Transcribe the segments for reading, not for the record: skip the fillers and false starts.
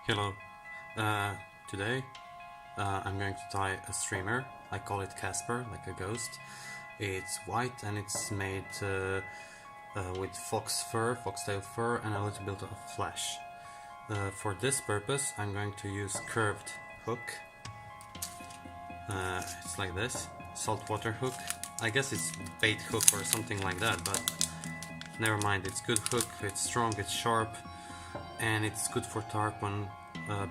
Hello. Today I'm going to tie a streamer. I call it Casper, like a ghost. It's white and it's made with foxtail fur, and a little bit of flesh. For this purpose, I'm going to use curved hook. It's like this, saltwater hook. I guess it's bait hook or something like that, but never mind. It's good hook. It's strong. It's sharp. And it's good for tarpon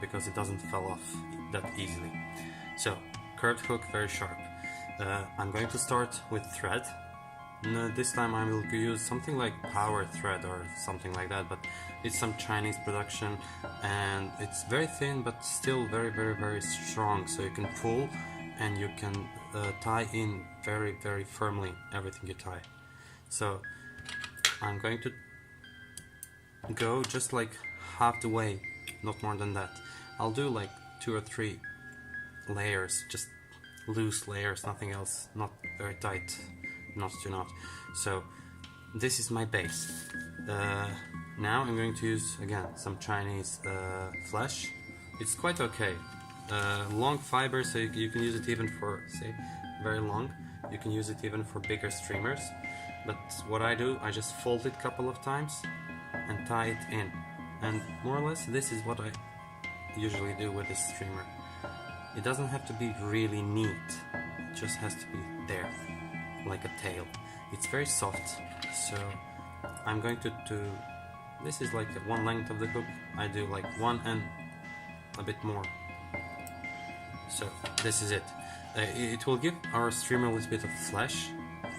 because it doesn't fall off that easily. So, curved hook, very sharp. I'm going to start with thread. This time I will use something like power thread or something like that, but it's some Chinese production and it's very thin but still very strong, so you can pull and you can tie in very firmly everything you tie. So I'm going to go just like half the way, not more than that. I'll do like 2 or 3 layers, just loose layers, nothing else, not very tight, not to knot. So this is my base. Now I'm going to use again some Chinese flesh. It's quite okay. Long fiber, so you can use it even for, say, very long. You can use it even for bigger streamers. But what I do, I just fold it a couple of times and tie it in. And more or less this is what I usually do with this streamer. It doesn't have to be really neat, it just has to be there, like a tail. It's very soft, so I'm going to do, this is like one length of the hook, I do like one and a bit more. So this is it. It will give our streamer a little bit of flesh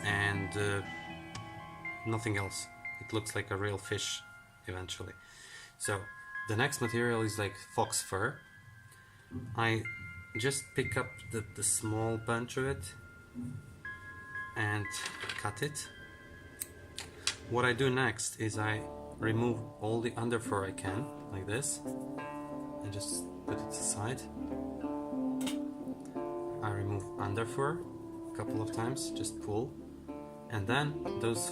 and nothing else. It looks like a real fish eventually. So the next material is like fox fur. I just pick up the small bunch of it and cut it. What I do next is I remove all the underfur I can, like this, and just put it aside. I remove underfur a couple of times, just pull, and then those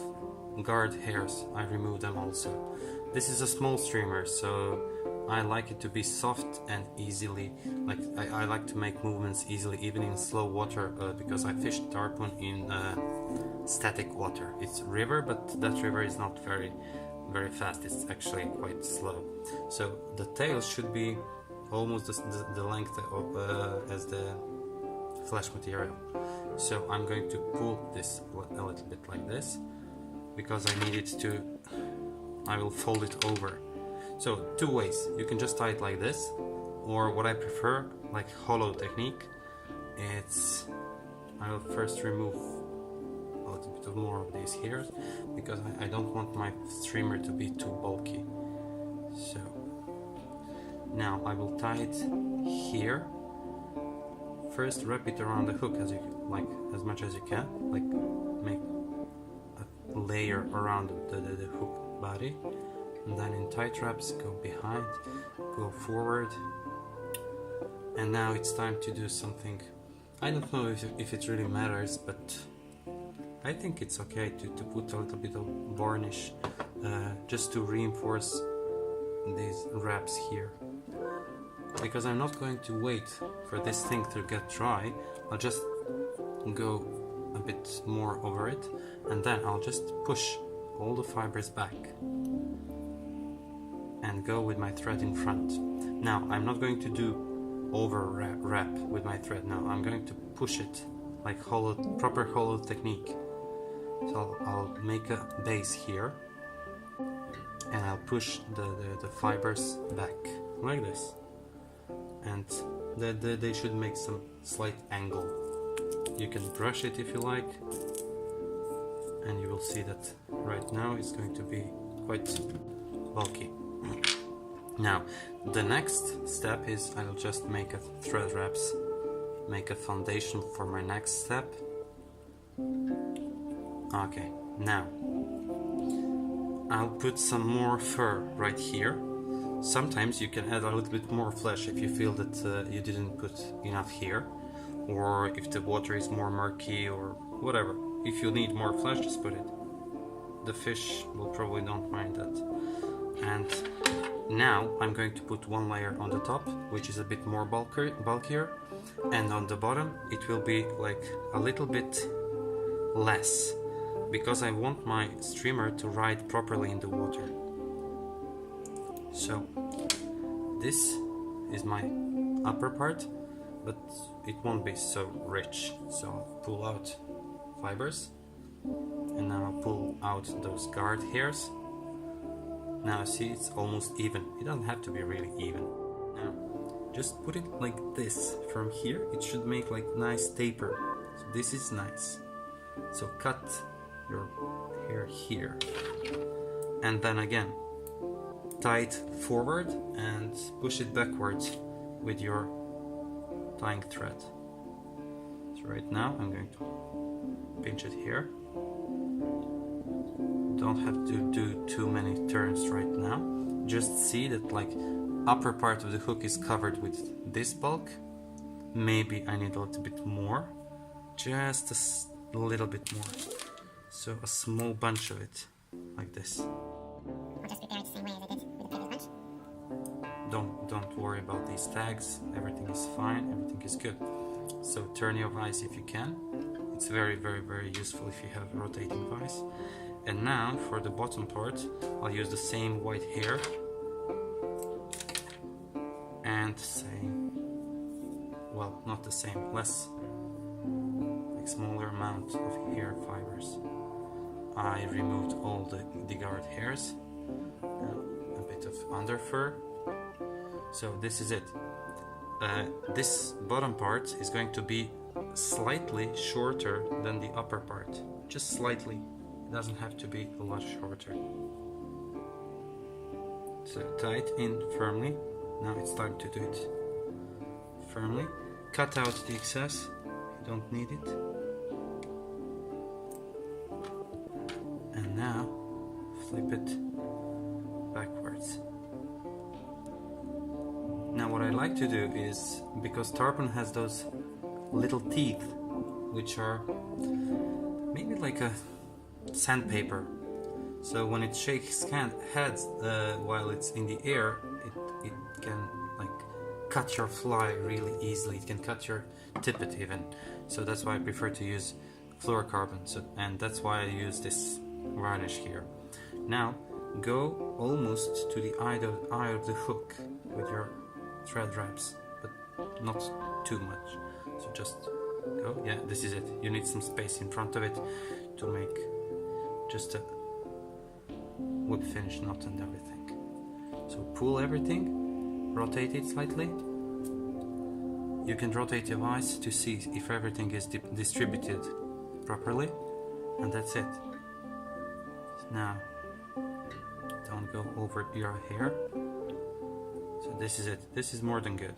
guard hairs, I remove them also. This is a small streamer, so I like it to be soft and easily, like I like to make movements easily even in slow water, because I fish tarpon in static water. It's river, but that river is not very fast, it's actually quite slow. So the tail should be almost the length of, as the flesh material. So I'm going to pull this a little bit like this, because I need it to, I will fold it over. So 2 ways, you can just tie it like this, or what I prefer, like hollow technique, it's, I will first remove a little bit more of these hairs, because I don't want my streamer to be too bulky. So now I will tie it here. First wrap it around the hook as as much as you can, like make a layer around the hook body, and then in tight wraps go behind, go forward. And now it's time to do something. I don't know if it really matters, but I think it's okay to put a little bit of varnish just to reinforce these wraps here, because I'm not going to wait for this thing to get dry. I'll just go a bit more over it, and then I'll just push all the fibers back and go with my thread in front. Now I'm not going to do over wrap with my thread. Now I'm going to push it like proper hollow technique. So I'll make a base here and I'll push the fibers back like this, and they should make some slight angle. You can brush it if you like, and you will see that right now it's going to be quite bulky. Now the next step is I'll just make a thread wraps, make a foundation for my next step. Okay, now I'll put some more fur right here. Sometimes you can add a little bit more flesh if you feel that you didn't put enough here, or if the water is more murky or whatever. If you need more flesh, just put it. The fish will probably don't mind that. And now I'm going to put one layer on the top, which is a bit more bulkier, and on the bottom it will be like a little bit less, because I want my streamer to ride properly in the water. So this is my upper part, but it won't be so rich. So I'll pull out fibers, and now I'll pull out those guard hairs. Now see, it's almost even. It doesn't have to be really even. Now just put it like this from here. It should make like nice taper. So this is nice. So cut your hair here, and then again tie it forward and push it backwards with your tying thread. So right now I'm going to pinch it here. Don't have to do too many turns right now. Just see that like upper part of the hook is covered with this bulk. Maybe I need a little bit more, just a little bit more. So a small bunch of it, like this. I'll just prepare it the same way as I did with the previous bunch. Don't worry about these tags. Everything is fine. Everything is good. So turn your vise if you can. It's very useful if you have a rotating vise. And now for the bottom part, I'll use the same white hair and same, well, not the same, less, like smaller amount of hair fibers. I removed all the guard hairs, a bit of under fur. So this is it. This bottom part is going to be slightly shorter than the upper part, just slightly. It doesn't have to be a lot shorter. So tie it in firmly. Now it's time to do it firmly. Cut out the excess, you don't need it. And now flip it backwards. Now what I like to do is, because tarpon has those little teeth which are maybe like a sandpaper, so when it shakes heads while it's in the air, it can like cut your fly really easily. It can cut your tippet even. So that's why I prefer to use fluorocarbon, and that's why I use this varnish here. Now go almost to the eye of the hook with your thread wraps, but not too much. So just go, yeah, this is it. You need some space in front of it to make just a whip finish knot and everything. So pull everything, rotate it slightly. You can rotate your vise to see if everything is distributed properly, and that's it. Now don't go over your hair. So this is it. This is more than good.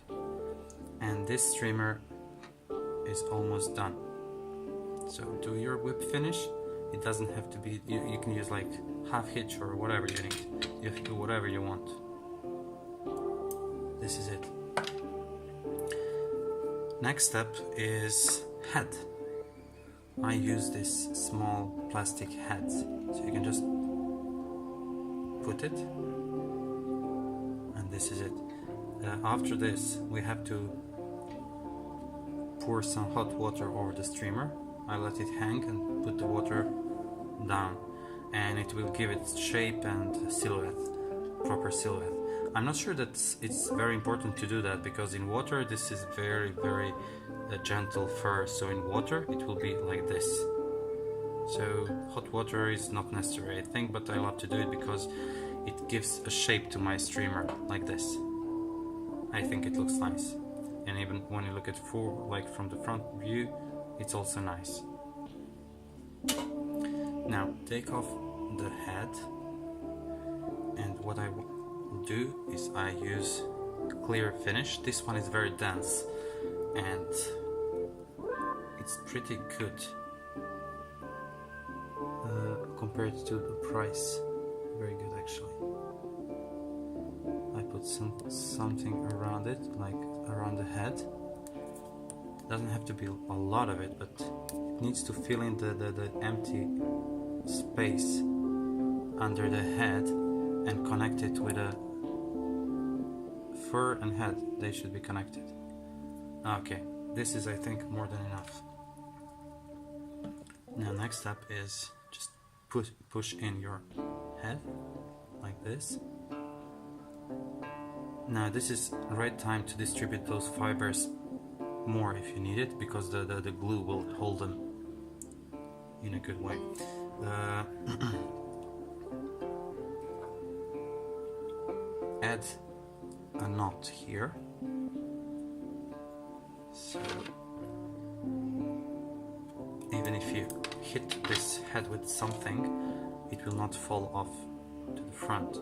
And this streamer is almost done. So do your whip finish. It doesn't have to be, you can use like half hitch or whatever you need. You have to do whatever you want. This is it. Next step is head. I use this small plastic head. So you can just put it, and this is it. After this we have to pour some hot water over the streamer. I let it hang and put the water down, and it will give it shape and silhouette, proper silhouette. I'm not sure that it's very important to do that, because in water this is very gentle fur, so in water it will be like this. So hot water is not necessary, I think, but I love to do it because it gives a shape to my streamer like this. I think it looks nice, and even when you look at like from the front view, it's also nice. Now take off the head, and what I will do is I use clear finish. This one is very dense and it's pretty good compared to the price. Very good actually. I put something around it, like around the head. Doesn't have to be a lot of it, but it needs to fill in the empty space under the head, and connect it with a fur and head. They should be connected. Okay, this is, I think, more than enough. Now next step is just push in your head like this. Now this is the right time to distribute those fibers more if you need it, because the glue will hold them in a good way. Add a knot here. So even if you hit this head with something, it will not fall off to the front.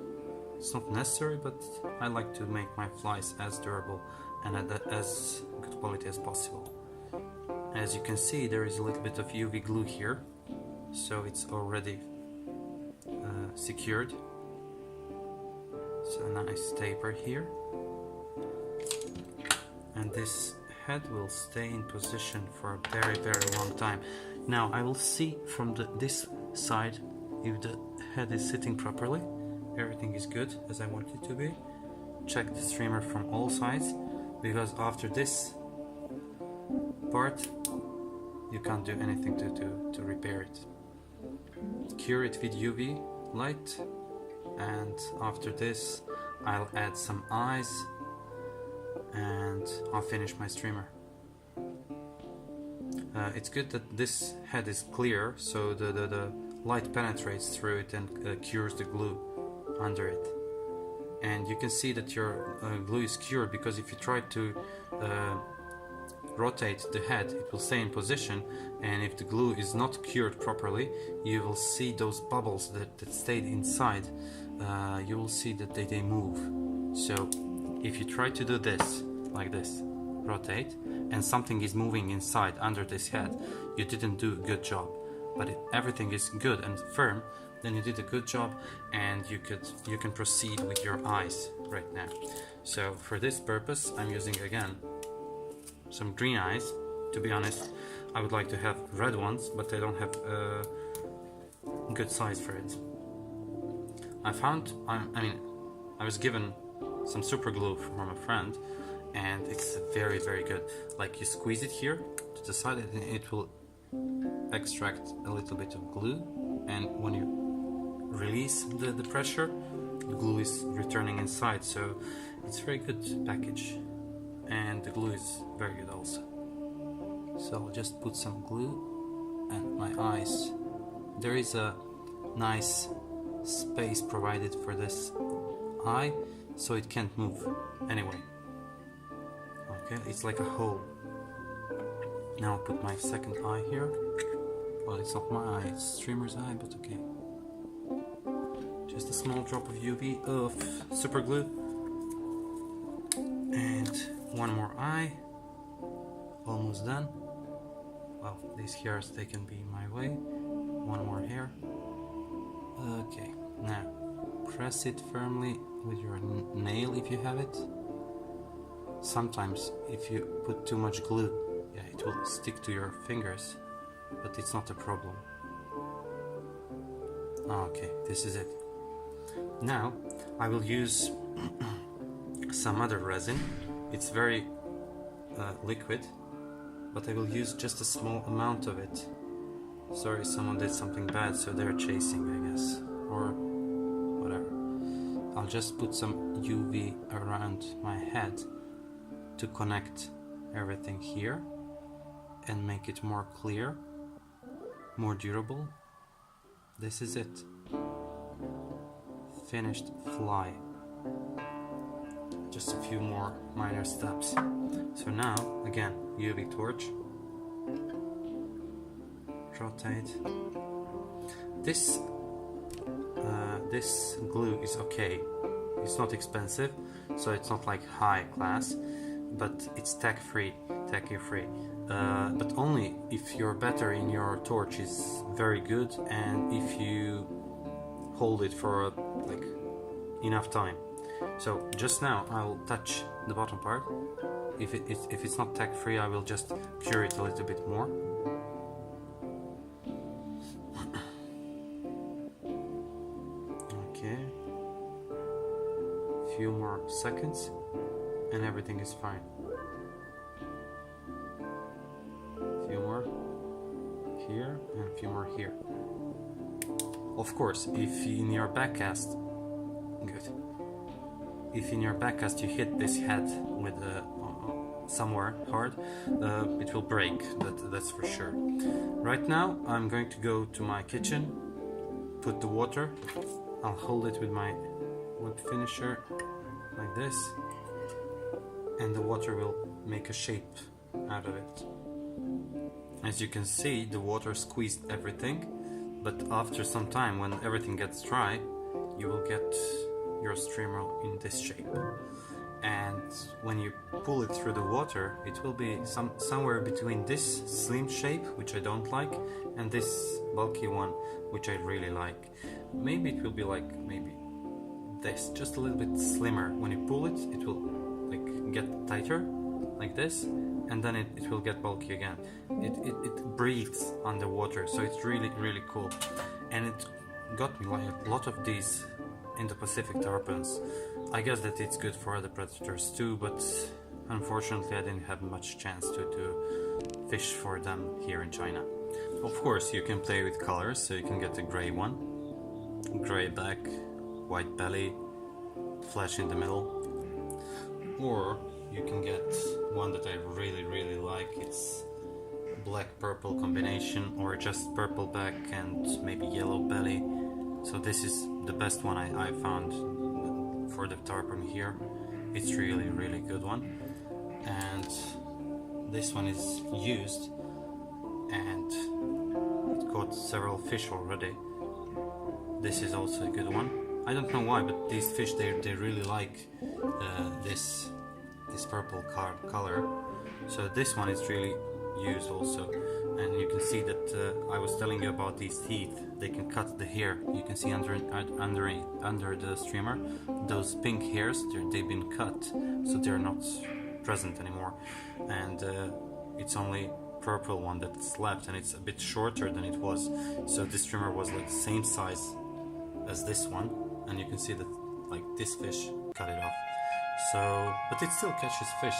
It's not necessary, but I like to make my flies as durable and as good quality as possible. As you can see, there is a little bit of UV glue here, so it's already secured. So a nice taper here, and this head will stay in position for a very long time. Now I will see from this side if the head is sitting properly. Everything is good as I want it to be. Check the streamer from all sides, because after this part you can't do anything to repair it. Cure it with UV light, and after this I'll add some eyes and I'll finish my streamer. It's good that this head is clear, so the light penetrates through it and cures the glue under it. And you can see that your glue is cured, because if you try to rotate the head, it will stay in position, and if the glue is not cured properly, you will see those bubbles that stayed inside. You will see that they move. So if you try to do this like this, rotate, and something is moving inside under this head, you didn't do a good job. But if everything is good and firm, then you did a good job, and you can proceed with your eyes right now. So for this purpose I'm using again some green eyes. To be honest, I would like to have red ones, but I don't have a good size for it. I was given some super glue from a friend, and it's very good. Like, you squeeze it here to the side and it will extract a little bit of glue, and when you release the pressure, the glue is returning inside. So it's a very good package, and the glue is very good also. So I'll just put some glue and my eyes. There is a nice space provided for this eye, so it can't move anyway. Okay, it's like a hole. Now I'll put my second eye here. Well, it's not my eye, it's streamer's eye, but okay. Just a small drop of UV of super glue, and one more eye. Almost done. Well, these hairs, they can be in my way. One more hair. Okay, now press it firmly with your nail if you have it. Sometimes if you put too much glue, yeah, it will stick to your fingers, but it's not a problem. Okay, this is it. Now I will use some other resin. It's very liquid, but I will use just a small amount of it. Sorry, someone did something bad, so they're chasing, I guess, or whatever. I'll just put some UV around my head to connect everything here and make it more clear, more durable. This is it. Finished fly. Just a few more minor steps. So now, again, UV torch. Rotate. This glue is okay. It's not expensive, so it's not like high class, but it's tacky-free. But only if your battery in your torch is very good and if you hold it for like enough time. So just now I'll touch the bottom part. If it's not tack-free, I will just cure it a little bit more. Okay. few more seconds and everything is fine. A few more here and a few more here. Of course, if in your backcast, good. If in your backcast you hit this head with somewhere hard, it will break. That's for sure. Right now, I'm going to go to my kitchen, put the water. I'll hold it with my whip finisher like this, and the water will make a shape out of it. As you can see, the water squeezed everything, but after some time, when everything gets dry, you will get your streamer in this shape. And when you pull it through the water, it will be somewhere between this slim shape, which I don't like, and this bulky one, which I really like. Maybe it will be like maybe this, just a little bit slimmer. When you pull it, it will like get tighter, like this, and then it will get bulky again. It breathes underwater, so it's really cool. And it got me like a lot of these Indo-Pacific tarpons. I guess that it's good for other predators too, but unfortunately I didn't have much chance to fish for them here in China. Of course, you can play with colors, so you can get a gray one, gray back, white belly, flash in the middle, or you can get one that I really like. It's black-purple combination, or just purple back and maybe yellow belly. So this is the best one I found for the tarpon here. It's really good one, and this one is used and it caught several fish already. This is also a good one. I don't know why, but these fish they really like this purple color. So this one is really used also, and you can see that I was telling you about these teeth. They can cut the hair. You can see under the streamer, those pink hairs, they've been cut, so they're not present anymore, and it's only purple one that's left, and it's a bit shorter than it was. So this streamer was like the same size as this one, and you can see that like this fish cut it off. So, but it still catches fish.